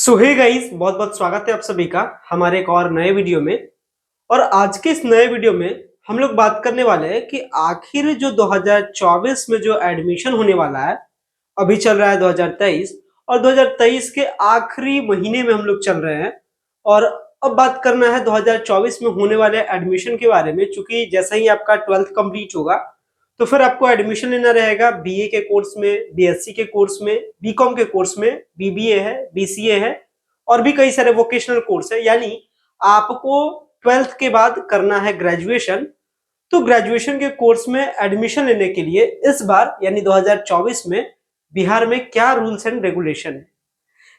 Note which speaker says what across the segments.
Speaker 1: सो hey guys, बहुत बहुत स्वागत है आप सभी का हमारे एक और नए वीडियो में। और आज के इस नए वीडियो में हम लोग बात करने वाले हैं कि आखिर जो 2024 में जो एडमिशन होने वाला है, अभी चल रहा है 2023 और 2023 के आखिरी महीने में हम लोग चल रहे हैं। और अब बात करना है 2024 में होने वाले एडमिशन के बारे में, चूंकि जैसा ही आपका 12th कंप्लीट होगा तो फिर आपको एडमिशन लेना रहेगा बीए के कोर्स में, बीएससी के कोर्स में, बीकॉम के कोर्स में, बीबीए है, बीसीए है और भी कई सारे वोकेशनल कोर्स है। यानी आपको 12th के बाद करना है ग्रेजुएशन। तो ग्रेजुएशन के कोर्स में एडमिशन लेने के लिए इस बार यानी 2024 में बिहार में क्या रूल्स एंड रेगुलेशन है,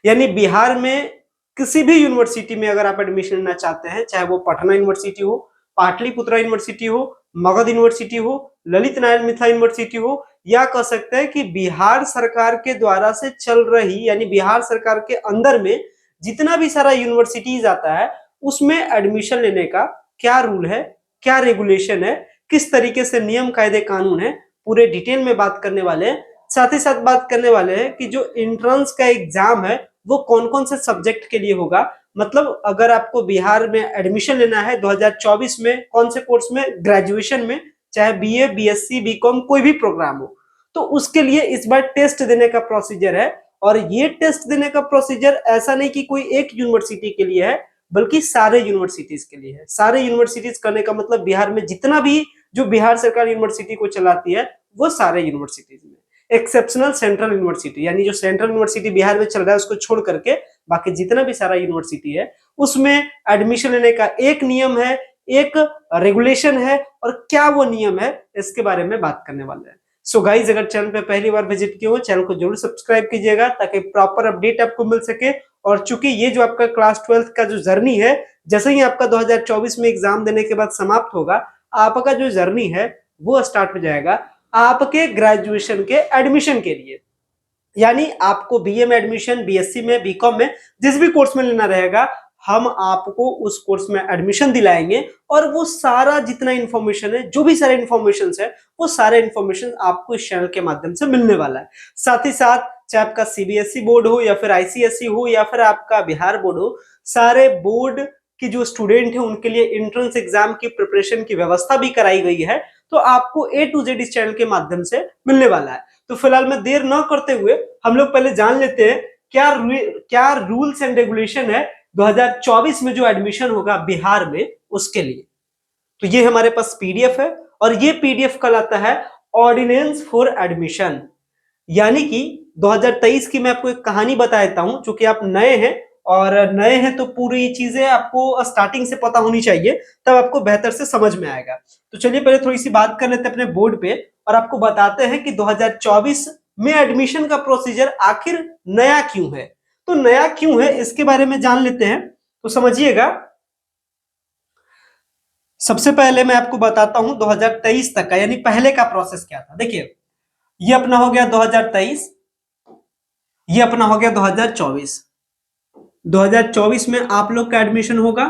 Speaker 1: यानी बिहार में किसी भी यूनिवर्सिटी में अगर आप एडमिशन लेना चाहते हैं, चाहे वो पटना यूनिवर्सिटी हो, पाटलिपुत्रा यूनिवर्सिटी हो, मगध यूनिवर्सिटी हो, ललित नारायण मिथिला यूनिवर्सिटी हो, या कह सकते हैं कि बिहार सरकार के द्वारा से चल रही यानी बिहार सरकार के अंदर में जितना भी सारा यूनिवर्सिटीज आता है उसमें एडमिशन लेने का क्या रूल है, क्या रेगुलेशन है, किस तरीके से नियम कायदे कानून है, पूरे डिटेल में बात करने वाले हैं। साथ ही साथ बात करने वाले हैं कि जो एंट्रेंस का एग्जाम है वो कौन कौन से सब्जेक्ट के लिए होगा। मतलब अगर आपको बिहार में एडमिशन लेना है 2024 में कौन से कोर्स में, ग्रेजुएशन में, चाहे बीए, बीएससी, बीकॉम कोई भी प्रोग्राम हो, तो उसके लिए इस बार टेस्ट देने का प्रोसीजर है। और ये टेस्ट देने का प्रोसीजर ऐसा नहीं कि कोई एक यूनिवर्सिटी के लिए है, बल्कि सारे यूनिवर्सिटीज के लिए है। सारे यूनिवर्सिटीज करने का मतलब बिहार में जितना भी जो बिहार सरकार यूनिवर्सिटी को चलाती है वो सारे यूनिवर्सिटीज में, एक्सेप्शनल सेंट्रल यूनिवर्सिटी यानी जो सेंट्रल यूनिवर्सिटी बिहार में चल रहा है उसको छोड़ करके बाकी जितना भी सारा यूनिवर्सिटी है उसमें एडमिशन लेने का एक नियम है, एक रेगुलेशन है। और क्या वो नियम है इसके बारे में बात करने वाले हैं। सो गाइज, अगर चैनल पे पहली बार विजिट किए हो चैनल को जरूर सब्सक्राइब कीजिएगा ताकि प्रॉपर अपडेट आपको मिल सके। और चूंकि ये जो आपका क्लास 12th का जो जर्नी है, जैसे ही आपका 2024 में एग्जाम देने के बाद समाप्त होगा, आपका जो जर्नी है वो स्टार्ट हो जाएगा आपके ग्रेजुएशन के एडमिशन के लिए। यानी आपको बीए में एडमिशन, बीएससी में, बीकॉम में, जिस भी कोर्स में लेना रहेगा हम आपको उस कोर्स में एडमिशन दिलाएंगे। और वो सारा जितना इंफॉर्मेशन है, जो भी सारे इंफॉर्मेशन है, वो सारे इंफॉर्मेशन आपको इस चैनल के माध्यम से मिलने वाला है। साथ ही साथ चाहे आपका सीबीएसई बोर्ड हो या फिर आईसीएसई हो या फिर आपका बिहार बोर्ड हो, सारे बोर्ड के जो स्टूडेंट है उनके लिए एंट्रेंस एग्जाम की प्रिपरेशन की व्यवस्था भी कराई गई है। तो आपको ए टू जेड इस चैनल के माध्यम से मिलने वाला है। तो फिलहाल मैं देर न करते हुए हम लोग पहले जान लेते हैं क्या रूल्स एंड रेगुलेशन है 2024 में जो एडमिशन होगा बिहार में उसके लिए। तो ये हमारे पास पीडीएफ है और ये पीडीएफ कहलाता है ऑर्डिनेंस फॉर एडमिशन। यानी कि 2023 की मैं आपको एक कहानी बता देता हूं, क्योंकि आप नए हैं और नए हैं तो पूरी चीजें आपको स्टार्टिंग से पता होनी चाहिए, तब आपको बेहतर से समझ में आएगा। तो चलिए पहले थोड़ी सी बात कर लेते हैं अपने बोर्ड पे और आपको बताते हैं कि 2024 में एडमिशन का प्रोसीजर आखिर नया क्यों है। तो नया क्यों है इसके बारे में जान लेते हैं, तो समझिएगा। सबसे पहले मैं आपको बताता हूं 2023 तक का यानी पहले का प्रोसेस क्या था। देखिए, ये अपना हो गया 2023, ये अपना हो गया 2024। 2024 में आप लोग का एडमिशन होगा।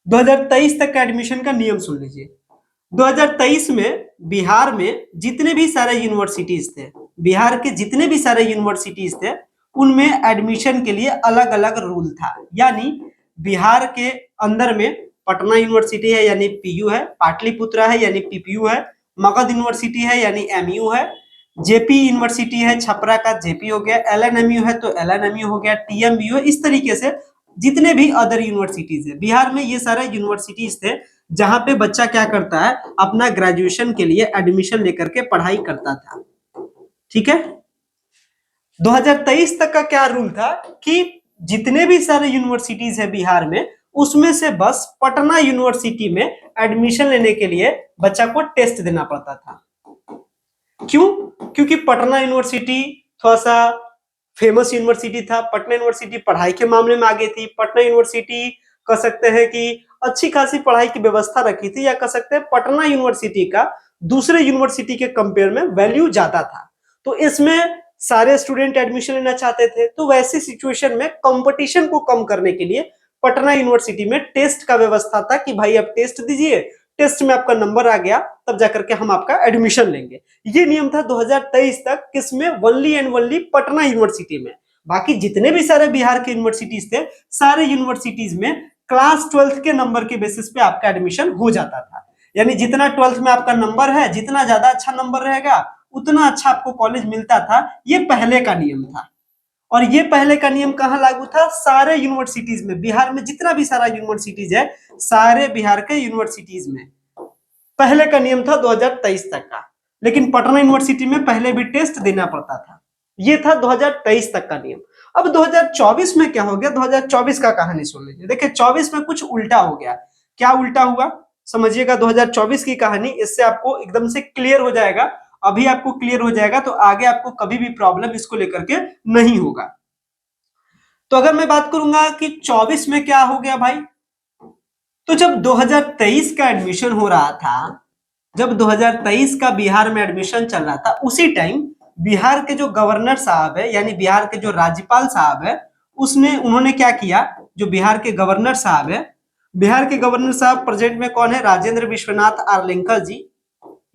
Speaker 1: 2023 तक का एडमिशन का नियम सुन लीजिए। 2023 में बिहार में जितने भी सारे यूनिवर्सिटीज थे, बिहार के जितने भी सारे यूनिवर्सिटीज थे, उनमें एडमिशन के लिए अलग अलग रूल था। यानी बिहार के अंदर में पटना यूनिवर्सिटी है यानी पीयू है, पाटलिपुत्रा है यानी पीपीयू है, मगध यूनिवर्सिटी है यानी एमयू है, जेपी यूनिवर्सिटी है छपरा का जेपी हो गया, एलएनएमयू है तो एलएनएमयू हो गया, टीएमयू है। इस तरीके से जितने भी अदर यूनिवर्सिटीज है बिहार में, ये सारे यूनिवर्सिटीज थे जहां पे बच्चा क्या करता है, अपना ग्रेजुएशन के लिए एडमिशन लेकर के पढ़ाई करता था। ठीक है। 2023 तक का क्या रूल था कि जितने भी सारे यूनिवर्सिटीज है बिहार में, उसमें से बस पटना यूनिवर्सिटी में एडमिशन लेने के लिए बच्चा को टेस्ट देना पड़ता था। क्यों? क्योंकि पटना यूनिवर्सिटी थोड़ा सा फेमस यूनिवर्सिटी था। पटना यूनिवर्सिटी पढ़ाई के मामले में आगे थी। पटना यूनिवर्सिटी कह सकते हैं कि अच्छी खासी पढ़ाई की व्यवस्था रखी थी, या कह सकते हैं पटना यूनिवर्सिटी का दूसरे यूनिवर्सिटी के कंपेयर में वैल्यू ज्यादा था। तो इसमें सारे स्टूडेंट एडमिशन लेना चाहते थे। तो वैसी सिचुएशन में कंपटीशन को कम करने के लिए पटना यूनिवर्सिटी में टेस्ट का व्यवस्था था कि भाई आप टेस्ट दीजिए, टेस्ट में आपका नंबर आ गया तब जाकर के हम आपका एडमिशन लेंगे। ये नियम था 2023 तक, किसमें? Only and only Patna university में। बाकी जितने भी सारे बिहार के यूनिवर्सिटीज थे, सारे यूनिवर्सिटीज में क्लास 12th के नंबर के बेसिस पे आपका एडमिशन हो जाता था। यानी जितना 12th में आपका नंबर है, जितना ज्यादा अच्छा नंबर रहेगा उतना अच्छा आपको कॉलेज मिलता था। ये पहले का नियम था। और ये पहले का नियम कहाँ लागू था? सारे यूनिवर्सिटीज में, बिहार में जितना भी सारा यूनिवर्सिटीज है, सारे बिहार के यूनिवर्सिटीज में पहले का नियम था 2023 तक का। लेकिन पटना यूनिवर्सिटी में पहले भी टेस्ट देना पड़ता था। ये था 2023 तक का नियम। अब 2024 में क्या हो गया? 2024 का कहानी सुन लीजिए। देखिए 24 में कुछ उल्टा हो गया। क्या उल्टा हुआ समझिएगा 2024 की कहानी, इससे आपको एकदम से क्लियर हो जाएगा। अभी आपको क्लियर हो जाएगा तो आगे आपको कभी भी प्रॉब्लम इसको लेकर के नहीं होगा। तो अगर मैं बात करूंगा कि 24 में क्या हो गया भाई, तो जब 2023 का एडमिशन हो रहा था, जब 2023 का बिहार में एडमिशन चल रहा था, उसी टाइम बिहार के जो गवर्नर साहब है, यानी बिहार के जो राज्यपाल साहब है, उन्होंने क्या किया? जो बिहार के गवर्नर साहब है, बिहार के गवर्नर साहब प्रेजेंट में कौन है? राजेंद्र विश्वनाथ आर्लेकर जी,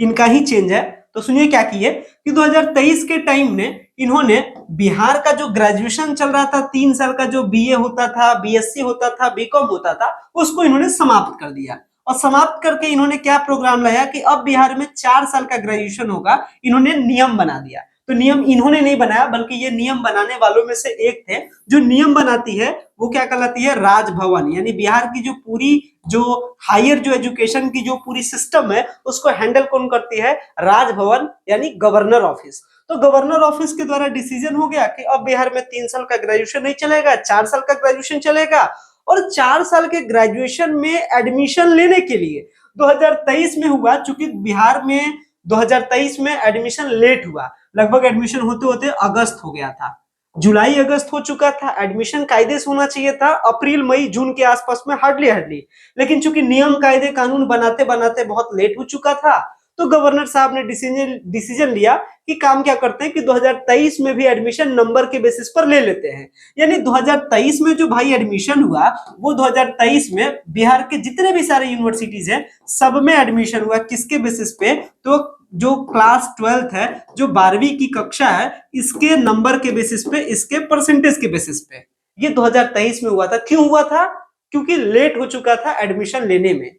Speaker 1: इनका ही चेंज है। तो सुनिए क्या किए कि 2023 के टाइम में इन्होंने बिहार का जो ग्रेजुएशन चल रहा था, 3 साल का जो बीए होता था, बीएससी होता था, बीकॉम होता था, उसको इन्होंने समाप्त कर दिया। और समाप्त करके इन्होंने क्या प्रोग्राम लाया कि अब बिहार में 4 साल का ग्रेजुएशन होगा। इन्होंने नियम बना दिया। तो नियम इन्होंने नहीं बनाया, बल्कि ये नियम बनाने वालों में से एक थे। जो नियम बनाती है वो क्या कहलाती है? राजभवन। यानी बिहार की जो पूरी जो हायर जो एजुकेशन की जो पूरी सिस्टम है, उसको हैंडल कौन करती है? राजभवन, यानी गवर्नर ऑफिस। तो गवर्नर ऑफिस के द्वारा डिसीजन हो गया कि अब बिहार में 3 साल का ग्रेजुएशन नहीं चलेगा, 4 साल का ग्रेजुएशन चलेगा। और 4 साल के ग्रेजुएशन में एडमिशन लेने के लिए 2023 में हुआ, चूंकि बिहार में 2023 में एडमिशन लेट हुआ, लगभग एडमिशन होते होते अगस्त हो गया था, जुलाई अगस्त हो चुका था। एडमिशन कायदे से होना चाहिए था अप्रैल मई जून के आसपास में, हार्डली। लेकिन चूंकि नियम कायदे कानून बनाते बनाते बहुत लेट हो चुका था, तो गवर्नर साहब ने डिसीजन लिया कि काम क्या करते हैं कि 2023 में भी एडमिशन नंबर के बेसिस पर ले लेते हैं। यानी 2023 में जो भाई एडमिशन हुआ, वो 2023 में बिहार के जितने भी सारे यूनिवर्सिटीज हैं, सब में एडमिशन हुआ। किसके बेसिस पे? तो जो क्लास 12th है, जो 12वीं की कक्षा है, इसके नंबर के बेसिस पे, इसके परसेंटेज के बेसिस पे ये 2023 में हुआ था। क्यों हुआ था? क्योंकि लेट हो चुका था एडमिशन लेने में।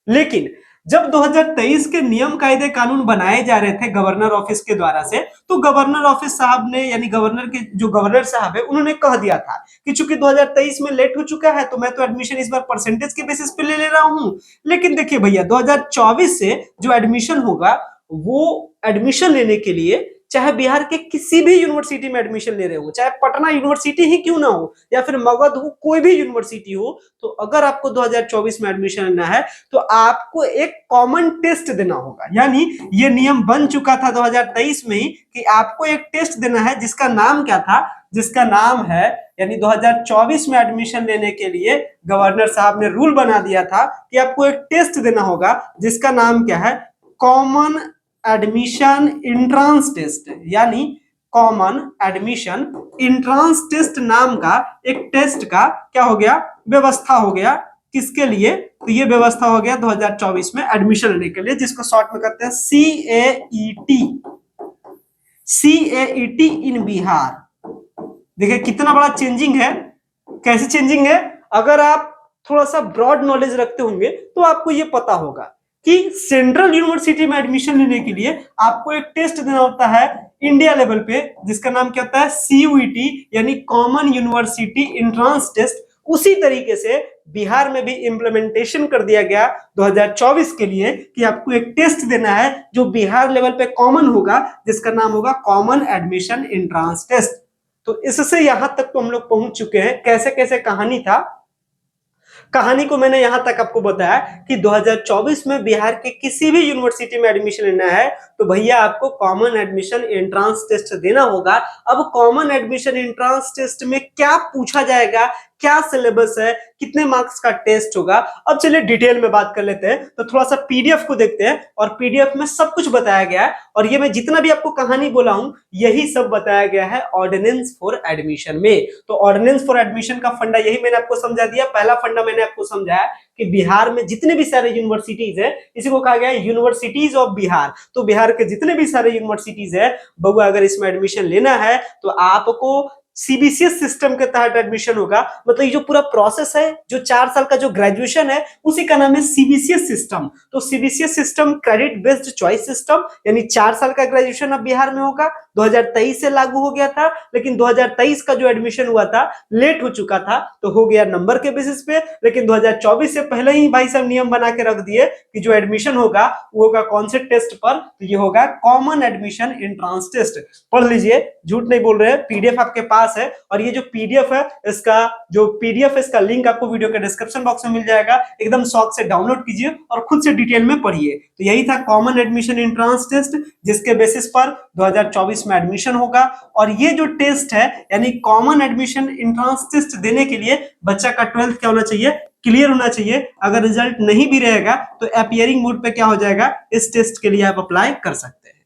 Speaker 1: लेकिन जब 2023 के नियम कायदे कानून बनाए जा रहे थे गवर्नर ऑफिस के द्वारा से, तो गवर्नर ऑफिस साहब ने, यानी गवर्नर के जो गवर्नर साहब है, उन्होंने कह दिया था कि चूंकि 2023 में लेट हो चुका है, तो मैं तो एडमिशन इस बार परसेंटेज के बेसिस पे ले रहा हूं। लेकिन देखिए भैया, 2024 से जो एडमिशन होगा, वो एडमिशन लेने के लिए चाहे बिहार के किसी भी यूनिवर्सिटी में एडमिशन ले रहे हो, चाहे पटना यूनिवर्सिटी ही क्यों ना हो, या फिर मगध हो, कोई भी यूनिवर्सिटी हो, तो अगर आपको 2024 में एडमिशन लेना है तो आपको एक कॉमन टेस्ट देना होगा। यानी ये नियम बन चुका था 2023 में ही कि आपको एक टेस्ट देना है, जिसका नाम क्या था? जिसका नाम है, यानी 2024 में एडमिशन लेने के लिए गवर्नर साहब ने रूल बना दिया था कि आपको एक टेस्ट देना होगा, जिसका नाम क्या है? Common admission entrance test. यानी कॉमन एडमिशन इंट्रांस टेस्ट नाम का एक टेस्ट का क्या हो गया? व्यवस्था हो गया। किसके लिए? तो ये व्यवस्था हो गया 2024 में एडमिशन लेने के लिए, जिसको शॉर्ट में कहते हैं CAET। CAET इन बिहार। देखिए कितना बड़ा चेंजिंग है। कैसे चेंजिंग है? अगर आप थोड़ा सा ब्रॉड नॉलेज रखते होंगे तो आपको ये पता होगा कि सेंट्रल यूनिवर्सिटी में एडमिशन लेने के लिए आपको एक टेस्ट देना होता है इंडिया लेवल पे, जिसका नाम क्या होता है? CUET, यानी कॉमन यूनिवर्सिटी एंट्रेंस टेस्ट। उसी तरीके से बिहार में भी इंप्लीमेंटेशन कर दिया गया 2024 के लिए कि आपको एक टेस्ट देना है जो बिहार लेवल पे कॉमन होगा, जिसका नाम होगा कॉमन एडमिशन एंट्रेंस टेस्ट। तो इससे यहां तक तो हम लोग पहुंच चुके हैं। कैसे कैसे कहानी था, कहानी को मैंने यहां तक आपको बताया कि 2024 में बिहार के किसी भी यूनिवर्सिटी में एडमिशन लेना है तो भैया आपको कॉमन एडमिशन एंट्रेंस टेस्ट देना होगा। अब कॉमन एडमिशन एंट्रेंस टेस्ट में क्या पूछा जाएगा, क्या सिलेबस है, कितने मार्क्स का टेस्ट होगा, अब चलिए डिटेल में बात कर लेते हैं। तो थोड़ा सा पीडीएफ को देखते हैं, और पीडीएफ में सब कुछ बताया गया है। और ये मैं जितना भी आपको कहानी बोला हूं, यही सब बताया गया है ऑर्डिनेंस फॉर एडमिशन में। तो ऑर्डिनेंस फॉर एडमिशन का फंडा यही मैंने आपको समझा दिया। पहला फंडा मैंने आपको समझाया कि बिहार में जितने भी सारे यूनिवर्सिटीज है, इसी को कहा गया है यूनिवर्सिटीज ऑफ बिहार। तो बिहार के जितने भी सारे यूनिवर्सिटीज है बबुआ, अगर इसमें एडमिशन लेना है तो आपको सीबीसीएस सिस्टम के तहत एडमिशन होगा। मतलब ये जो पूरा प्रोसेस है, जो 4 साल का जो ग्रेजुएशन है, उसी का नाम है सीबीसीएस सिस्टम। तो CBCS system credit based choice system, यानी 4 साल का ग्रेजुएशन अब बिहार में होगा। 2023 से लागू हो गया था, लेकिन 2023 का जो एडमिशन हुआ था लेट हो चुका था, तो हो गया नंबर के बेसिस पे। लेकिन 2024 से पहले ही भाई साहब नियम बना के रख दिए कि जो एडमिशन होगा वो होगा कौन से टेस्ट पर, तो ये होगा कॉमन एडमिशन एंट्रेंस टेस्ट। पढ़ लीजिए, झूठ नहीं बोल रहे हैं, पीडीएफ आपके पास है। और ये जो पीडीएफ है, इसका लिंक आपको वीडियो के डिस्क्रिप्शन बॉक्स में मिल जाएगा। एकदम शौक से डाउनलोड कीजिए और खुद से डिटेल में पढ़िए। तो यही था कॉमन एडमिशन एंट्रेंस टेस्ट, जिसके बेसिस पर 2024 में एडमिशन होगा। और ये जो टेस्ट है, यानी कॉमन एडमिशन एंट्रेंस टेस्ट देने के लिए बच्चा का 12th क्या होना चाहिए, क्लियर होना चाहिए। अगर रिजल्ट नहीं भी रहेगा तो अपीयरिंग मोड पे क्या हो जाएगा, इस टेस्ट के लिए आप अप्लाई कर सकते हैं।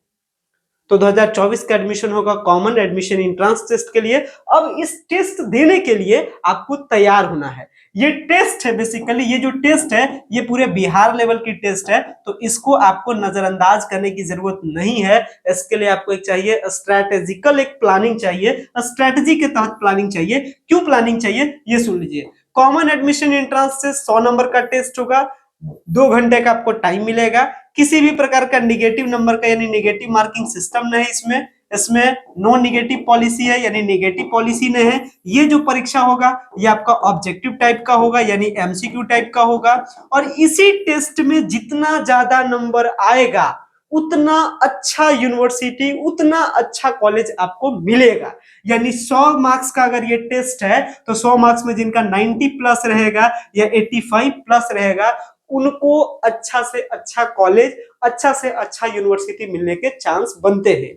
Speaker 1: तो 2024 का एडमिशन होगा कॉमन एडमिशन एंट्रेंस टेस्ट के लिए। अब इस टेस्ट देने के लिए आपको तैयार होना है। ये टेस्ट है, बेसिकली ये जो टेस्ट है ये पूरे बिहार लेवल की टेस्ट है, तो इसको आपको नजरअंदाज करने की जरूरत नहीं है। इसके लिए आपको एक चाहिए स्ट्रैटेजिकल, एक प्लानिंग चाहिए, स्ट्रैटेजी के तहत प्लानिंग चाहिए। क्यों प्लानिंग चाहिए ये सुन लीजिए। कॉमन एडमिशन एंट्रेंस से 100 नंबर का टेस्ट होगा, 2 घंटे का आपको टाइम मिलेगा। किसी भी प्रकार का निगेटिव नंबर का, यानी निगेटिव मार्किंग सिस्टम नहीं इसमें। इसमें नो निगेटिव पॉलिसी है, यानी निगेटिव पॉलिसी नहीं है। ये जो परीक्षा होगा ये आपका ऑब्जेक्टिव टाइप का होगा, यानी एमसीक्यू टाइप का होगा। और इसी टेस्ट में जितना ज्यादा नंबर आएगा उतना अच्छा यूनिवर्सिटी, उतना अच्छा कॉलेज आपको मिलेगा। यानी 100 मार्क्स का अगर ये टेस्ट है तो 100 मार्क्स में जिनका 90 प्लस रहेगा या 85 प्लस रहेगा, उनको अच्छा से अच्छा कॉलेज, अच्छा से अच्छा यूनिवर्सिटी मिलने के चांस बनते हैं।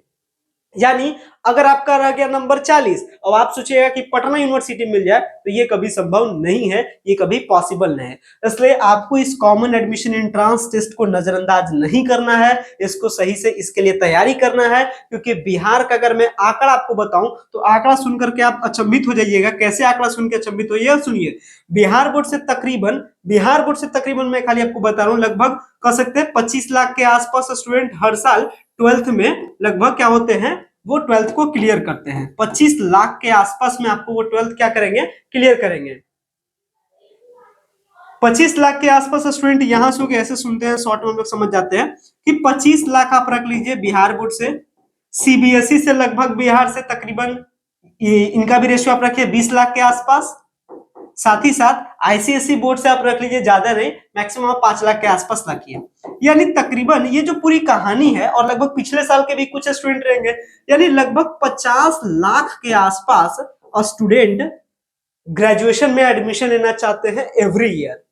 Speaker 1: यानी अगर आपका रह गया नंबर 40 और आप सोचिएगा कि पटना यूनिवर्सिटी मिल जाए, तो ये कभी संभव नहीं है, ये कभी पॉसिबल नहीं है। इसलिए आपको इस कॉमन एडमिशन एंट्रेंस टेस्ट को नजरअंदाज नहीं करना है, इसको सही से इसके लिए तैयारी करना है। क्योंकि बिहार का अगर मैं आंकड़ा आपको बताऊं तो आंकड़ा सुनकर के आप अचंभित हो जाइएगा। कैसे आंकड़ा सुन के अचंभित होइएगा, सुनिए। बिहार बोर्ड से तकरीबन मैं खाली आपको बता रहा हूं, लगभग कह सकते हैं 25 लाख के आसपास स्टूडेंट हर साल 12th में लगभग क्या होते हैं, वो 12th को क्लियर करते हैं। 25 लाख के आसपास में आपको वो 12th क्या करेंगे, क्लियर करेंगे। 25 लाख के आसपास स्टूडेंट यहां से ऐसे सुनते हैं, शॉर्ट में हम लोग समझ जाते हैं कि 25 लाख आप रख लीजिए बिहार बोर्ड से। सीबीएसई से लगभग बिहार से तकरीबन इनका भी रेशियो आप रखिए 20 लाख के आसपास। साथ ही साथ आईसीएसई बोर्ड से आप रख लीजिए, ज्यादा नहीं, मैक्सिमम 5 लाख के आसपास रखिए। यानी तकरीबन ये जो पूरी कहानी है, और लगभग पिछले साल के भी कुछ स्टूडेंट रहेंगे, यानी लगभग 50 लाख के आसपास स्टूडेंट ग्रेजुएशन में एडमिशन लेना चाहते हैं एवरी ईयर।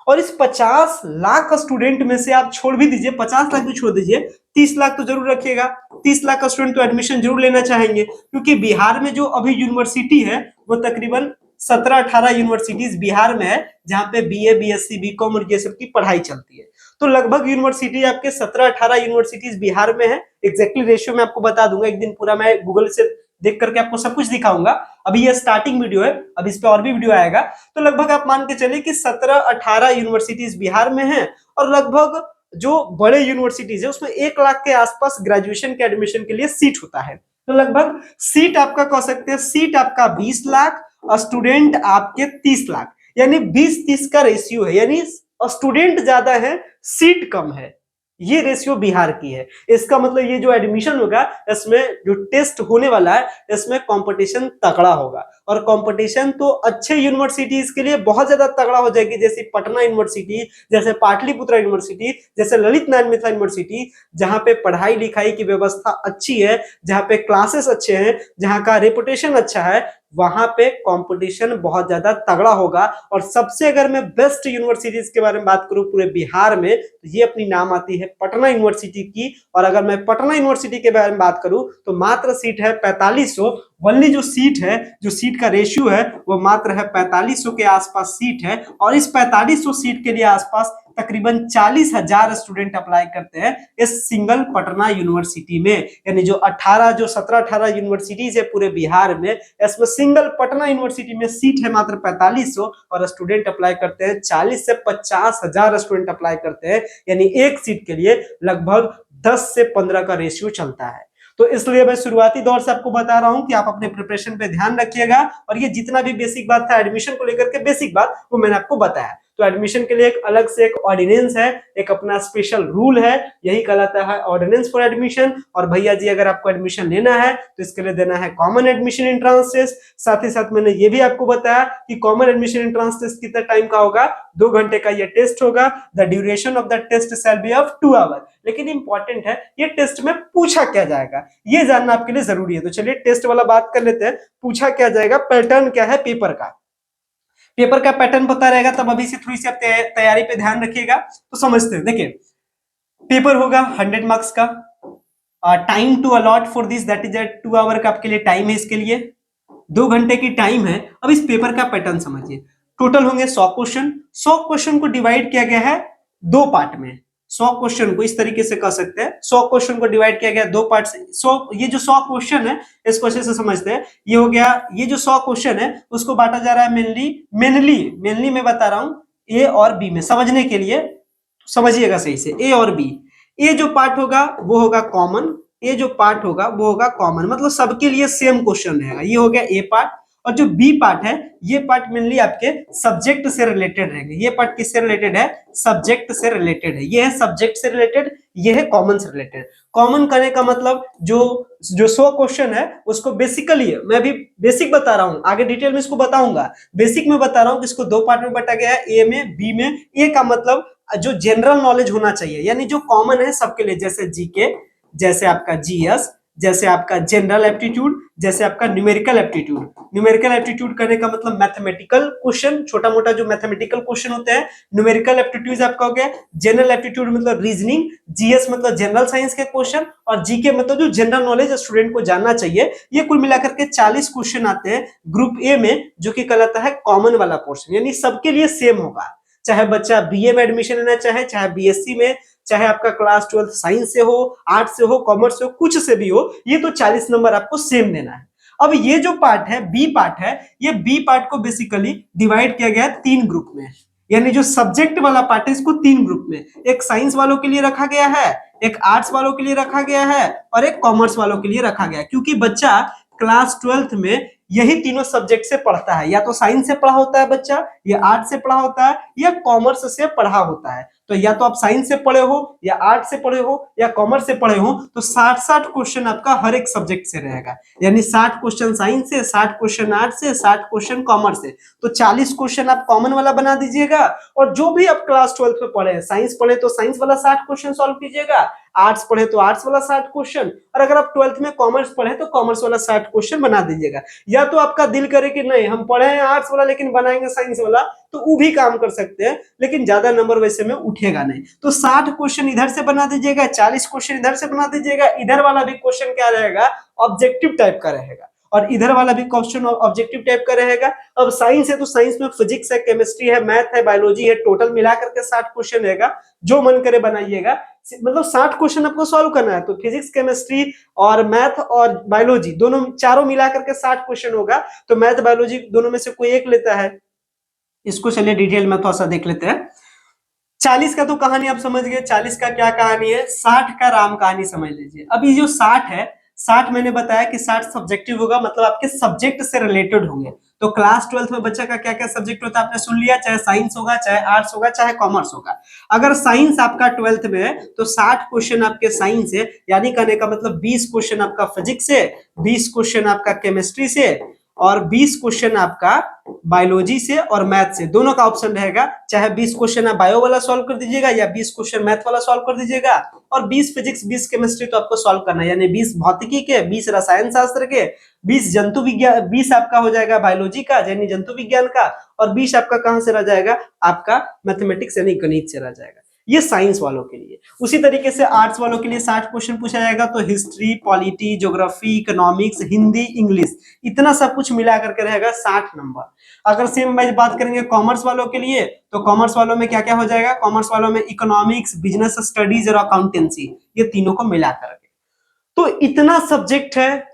Speaker 1: और इस 50 लाख स्टूडेंट में से आप छोड़ भी दीजिए, 50 लाख भी छोड़ दीजिए, 30 लाख तो जरूर रखिएगा। 30 लाख का स्टूडेंट तो एडमिशन जरूर लेना चाहेंगे, क्योंकि बिहार में जो अभी यूनिवर्सिटी है वो तकरीबन 17-18 यूनिवर्सिटीज बिहार में है, जहां पे बीए, बीएससी, बीकॉम और ये सब की पढ़ाई चलती है। तो लगभग यूनिवर्सिटी आपके 17-18 यूनिवर्सिटीज बिहार में है। एग्जैक्टली रेशियो मैं आपको बता दूंगा, एक दिन पूरा मैं गूगल से देख करके आपको सब कुछ दिखाऊंगा। अभी ये स्टार्टिंग वीडियो है, अब इस पे और भी वीडियो आएगा। तो लगभग आप मान के चलिए कि 17-18 यूनिवर्सिटीज बिहार में है, और लगभग जो बड़े यूनिवर्सिटीज है उसमें 1 लाख के आसपास ग्रेजुएशन के एडमिशन के लिए सीट होता है। तो लगभग सीट आपका कह सकते हैं, सीट आपका 20 लाख और स्टूडेंट आपके 30 लाख, यानी 20-30 का रेशियो है। यानी स्टूडेंट ज्यादा है, सीट कम है, ये रेशियो बिहार की है। इसका मतलब ये जो एडमिशन होगा, इसमें जो टेस्ट होने वाला है, इसमें कंपटीशन तगड़ा होगा। और कंपटीशन तो अच्छे यूनिवर्सिटीज के लिए बहुत ज्यादा तगड़ा हो जाएगी, जैसे पटना यूनिवर्सिटी, जैसे पाटलिपुत्र यूनिवर्सिटी, जैसे ललित नारायण मिथिला यूनिवर्सिटी, जहां पे पढ़ाई लिखाई की व्यवस्था अच्छी है, जहां पे क्लासेस अच्छे हैं, जहां का रेपुटेशन अच्छा है, वहां पे कंपटीशन बहुत ज्यादा तगड़ा होगा। और सबसे अगर मैं बेस्ट यूनिवर्सिटीज के बारे में बात करूं पूरे बिहार में, तो ये अपनी नाम आती है पटना यूनिवर्सिटी की। और अगर मैं पटना यूनिवर्सिटी के बारे में बात करूं तो मात्र सीट है 4500। वनली जो सीट है, जो सीट का रेशियो है, वो मात्र है 4500 के आसपास सीट है। और इस 4500 सीट के लिए आसपास तकरीबन 40,000 स्टूडेंट अप्लाई करते हैं इस सिंगल पटना यूनिवर्सिटी में। यानी जो 17-18 यूनिवर्सिटीज है पूरे बिहार में, इसमें सिंगल पटना यूनिवर्सिटी में सीट है मात्र 4500, और स्टूडेंट अप्लाई करते हैं 40 से 50,000 स्टूडेंट अप्लाई करते हैं। यानी एक सीट के लिए लगभग 10 से 15 का रेशियो चलता है। तो इसलिए मैं शुरुआती दौर से आपको बता रहा हूं कि आप अपने प्रिपरेशन पे ध्यान रखिएगा, और ये जितना भी बेसिक बात था एडमिशन को लेकर के बेसिक बात वो मैंने आपको बताया। तो एडमिशन के लिए एक अलग से एक ऑर्डिनेंस है, एक अपना स्पेशल रूल है, यही कहलाता है ऑर्डिनेंस फॉर एडमिशन। और भैया जी अगर आपको एडमिशन लेना है तो इसके लिए देना है कॉमन एडमिशन एंट्रेंस टेस्ट। साथ ही साथ मैंने ये भी आपको बताया कि कॉमन एडमिशन एंट्रेंस टेस्ट कितना टाइम का होगा, 2 घंटे का ये टेस्ट होगा। The duration of the test shall be of 2 hour. लेकिन इंपॉर्टेंट है ये टेस्ट में पूछा क्या जाएगा, ये जानना आपके लिए जरूरी है। तो चलिए टेस्ट वाला बात कर लेते हैं, पूछा क्या जाएगा, पैटर्न क्या है पेपर का। पेपर का पैटर्न पता रहेगा तब अभी से थोड़ी सी आप तैयारी पे ध्यान रखिएगा तो समझते हैं। देखिए पेपर होगा 100 मार्क्स का, time to allot for this that is 2 hour का आपके लिए टाइम है, इसके लिए 2 घंटे की टाइम है। अब इस पेपर का पैटर्न समझिए, टोटल होंगे 100 क्वेश्चन। 100 क्वेश्चन को डिवाइड किया गया है 2 पार्ट में। 100 क्वेश्चन को इस तरीके से कह सकते हैं, 100 क्वेश्चन को डिवाइड किया गया 2 पार्ट से। 100 ये जो 100 क्वेश्चन है इसको अच्छे से समझते हैं, ये हो गया, ये जो 100 क्वेश्चन है उसको बांटा जा रहा है मेनली मैं बता रहा हूं ए और बी में, समझने के लिए समझिएगा सही से, ए और बी। ए जो पार्ट होगा वो होगा कॉमन, ए जो पार्ट होगा वो होगा कॉमन, मतलब सबके लिए सेम क्वेश्चन रहेगा। ये हो गया ए पार्ट। और जो बी पार्ट है ये पार्ट मेनली आपके सब्जेक्ट से रिलेटेड रहेंगे। ये पार्ट किससे रिलेटेड है, सब्जेक्ट से रिलेटेड है। ये है सब्जेक्ट से रिलेटेड, ये है कॉमन से रिलेटेड। कॉमन करने का मतलब जो 100 क्वेश्चन है उसको बेसिकली मैं अभी बेसिक बता रहा हूं, आगे डिटेल में इसको बताऊंगा। बेसिक में बता रहा हूं कि इसको 2 पार्ट में बांटा गया है, ए में बी में। ए का मतलब जो जनरल नॉलेज होना चाहिए, यानी जो कॉमन है सबके लिए, जैसे जीके, जैसे आपका जीएस, जैसे आपका जनरल एप्टीट्यूड, जैसे आपका न्यूमेरिकल एप्टीट्यूड। न्यूमेरिकल एप्टीट्यूड करने का मतलब मैथमेटिकल क्वेश्चन, छोटा मोटा जो मैथमेटिकल क्वेश्चन होते हैं। न्यूमेरिकल एप्टीट्यूड आपका हो गया। जनरल एप्टीट्यूड मतलब रीजनिंग, जीएस मतलब जनरल साइंस के क्वेश्चन, और जीके मतलब जो जनरल नॉलेज स्टूडेंट को जानना चाहिए। ये कुल मिलाकर के 40 क्वेश्चन आते हैं ग्रुप ए में, जो कि कहलाता है कॉमन वाला पोर्शन, यानी सबके लिए सेम होगा। चाहे बच्चा बीए में एडमिशन लेना चाहे बीएससी में, चाहे आपका क्लास 12 साइंस से हो, आर्ट्स से हो, कॉमर्स से हो, कुछ से भी हो, ये तो 40 नंबर आपको सेम देना है। अब ये जो पार्ट है बी पार्ट है, ये बी पार्ट को बेसिकली डिवाइड किया गया है 3 ग्रुप में। यानी जो सब्जेक्ट वाला पार्ट है इसको 3 ग्रुप में, एक साइंस वालों के लिए रखा गया है, एक आर्ट्स वालों के लिए रखा गया है, और एक कॉमर्स वालों के लिए रखा गया है। क्योंकि बच्चा क्लास 12th में यही तीनों सब्जेक्ट से पढ़ता है, या तो साइंस से पढ़ा होता है बच्चा, या आर्ट्स से पढ़ा होता है, या कॉमर्स से पढ़ा होता है। तो या तो आप साइंस से पढ़े हो, या आर्ट्स से पढ़े हो, या कॉमर्स से पढ़े हो, तो 60-60 क्वेश्चन आपका हर एक सब्जेक्ट से रहेगा। यानी 60 क्वेश्चन साइंस से, 60 क्वेश्चन आर्ट्स से, 60 क्वेश्चन कॉमर्स से। तो 40 क्वेश्चन आप कॉमन वाला बना दीजिएगा, और जो भी आप क्लास 12 में पढ़े, साइंस पढ़े तो साइंस वाला 60 क्वेश्चन सॉल्व कीजिएगा, आर्ट्स पढ़े तो आर्ट्स वाला 60 क्वेश्चन, और अगर आप 12th में कॉमर्स पढ़े तो कॉमर्स वाला 60 क्वेश्चन बना दीजिएगा। या तो आपका दिल करे कि नहीं हम पढ़े हैं आर्ट्स वाला लेकिन बनाएंगे साइंस वाला, तो वो भी काम कर सकते हैं, लेकिन ज्यादा नंबर वैसे में उठेगा नहीं। तो 60 क्वेश्चन इधर से बना दीजिएगा, 40 क्वेश्चन इधर से बना दीजिएगा। इधर वाला भी क्वेश्चन क्या रहेगा, ऑब्जेक्टिव टाइप का रहेगा, और इधर वाला भी क्वेश्चन ऑब्जेक्टिव टाइप का रहेगा। अब साइंस है तो साइंस में फिजिक्स है, केमिस्ट्री है, मैथ है, बायोलॉजी है, टोटल मिला करके 60 क्वेश्चन रहेगा। जो मन करे बनाइएगा, मतलब 60 क्वेश्चन आपको सॉल्व करना है। तो फिजिक्स, केमिस्ट्री और मैथ और बायोलॉजी दोनों चारों मिला करके 60 क्वेश्चन होगा। तो मैथ बायोलॉजी दोनों में से कोई एक लेता है, इसको चलिए डिटेल में थोड़ा सा देख लेते हैं। 40 का तो कहानी आप समझ गए, 40 का क्या कहानी है, 60 का राम कहानी समझ लीजिए। अब ये जो 60 है, 60 मैंने बताया कि 60 सब्जेक्टिव होगा, मतलब आपके सब्जेक्ट से रिलेटेड होंगे। तो क्लास 12th में बच्चा का क्या क्या सब्जेक्ट होता है आपने सुन लिया, चाहे साइंस होगा, चाहे आर्ट्स होगा, चाहे कॉमर्स होगा। अगर साइंस आपका 12th में है तो 60 क्वेश्चन आपके साइंस है, यानी कहने का मतलब 20 क्वेश्चन आपका फिजिक्स से, 20 क्वेश्चन आपका केमिस्ट्री से, और 20 क्वेश्चन आपका बायोलॉजी से और मैथ से। दोनों का ऑप्शन रहेगा, चाहे 20 क्वेश्चन आप बायो वाला सॉल्व कर दीजिएगा, या 20 क्वेश्चन मैथ वाला सॉल्व कर दीजिएगा। और 20 फिजिक्स, 20 केमिस्ट्री तो आपको सॉल्व करना है, यानी 20 भौतिकी के, 20 रसायन शास्त्र के, 20 जंतु विज्ञान, 20 आपका हो जाएगा बायोलॉजी का यानी जंतु विज्ञान का, और 20 आपका कहां से रह जाएगा, आपका मैथमेटिक्स यानी गणित से रह जाएगा। ये साइंस वालों के लिए। उसी तरीके से आर्ट्स वालों के लिए 60 क्वेश्चन पूछा जाएगा, तो history, polity, geography, economics, Hindi, English, इतना सब कुछ मिला करके रहेगा 60 नंबर। अगर सेम मैं बात करेंगे कॉमर्स वालों के लिए, तो कॉमर्स वालों में क्या क्या हो जाएगा, कॉमर्स वालों में इकोनॉमिक्स, बिजनेस स्टडीज और अकाउंटेंसी, ये तीनों को मिला करके। तो इतना सब्जेक्ट है,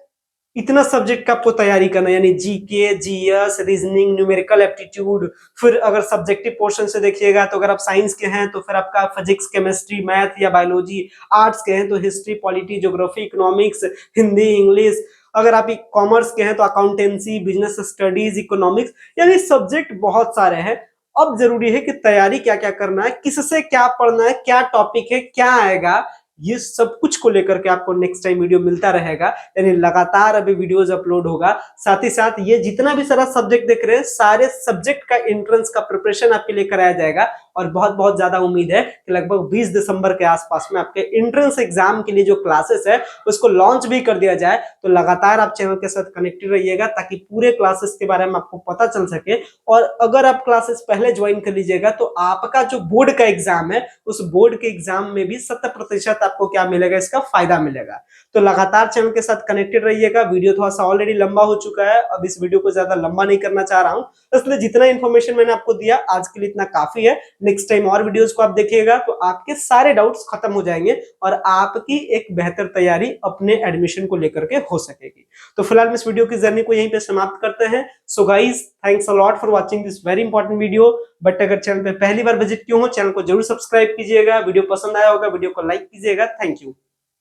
Speaker 1: इतना सब्जेक्ट का आपको तैयारी करना है, यानी GK, GS, reasoning, numerical aptitude. फिर अगर सब्जेक्टिव पोर्शन से देखिएगा तो अगर आप साइंस के हैं तो फिर आपका फिजिक्स, केमिस्ट्री, मैथ या बायोलॉजी। आर्ट्स के हैं तो history, polity, geography, economics, Hindi, English. अगर आप कॉमर्स के हैं तो अकाउंटेंसी, बिजनेस स्टडीज, इकोनॉमिक्स। यानी सब्जेक्ट बहुत सारे हैं। अब जरूरी है कि तैयारी क्या क्या करना है, किससे क्या पढ़ना है, क्या टॉपिक है, क्या आएगा, ये सब कुछ को लेकर के आपको नेक्स्ट टाइम वीडियो मिलता रहेगा। यानी लगातार अभी वीडियोस अपलोड होगा। साथ ही साथ ये जितना भी सारा सब्जेक्ट देख रहे हैं, सारे सब्जेक्ट का एंट्रेंस का प्रिपरेशन आपके लिए कराया जाएगा। और बहुत बहुत ज्यादा उम्मीद है कि लगभग 20 दिसंबर के आसपास में आपके एंट्रेंस एग्जाम के लिए जो क्लासेस है उसको लॉन्च भी कर दिया जाए। तो लगातार आप चैनल के साथ कनेक्टेड रहिएगा ताकि पूरे क्लासेस के बारे में आपको पता चल सके। और अगर आप क्लासेस पहले ज्वाइन कर लीजिएगा तो आपका जो बोर्ड का एग्जाम है, उस बोर्ड के एग्जाम में भी 70% आपको क्या मिलेगा, इसका फायदा मिलेगा। तो लगातार चैनल के साथ कनेक्टेड रहिएगा। वीडियो थोड़ा सा ऑलरेडी लंबा हो चुका है, अब इस वीडियो को ज्यादा लंबा नहीं करना चाह रहा हूं, इसलिए जितना इंफॉर्मेशन मैंने आपको दिया आज के लिए इतना काफी है। नेक्स्ट टाइम और वीडियोस को आप देखिएगा तो आपके सारे डाउट्स खत्म हो जाएंगे और आपकी एक बेहतर तैयारी अपने एडमिशन को लेकर के हो सकेगी। तो फिलहाल इस वीडियो की जर्नी को यहीं पे समाप्त करते हैं। So guys, thanks a lot for watching this very important video. But अगर चैनल पे पहली बार विजिट किए हो, चैनल को जरूर सब्सक्राइब कीजिएगा। वीडियो पसंद आया होगा, वीडियो को लाइक कीजिएगा। Thank you.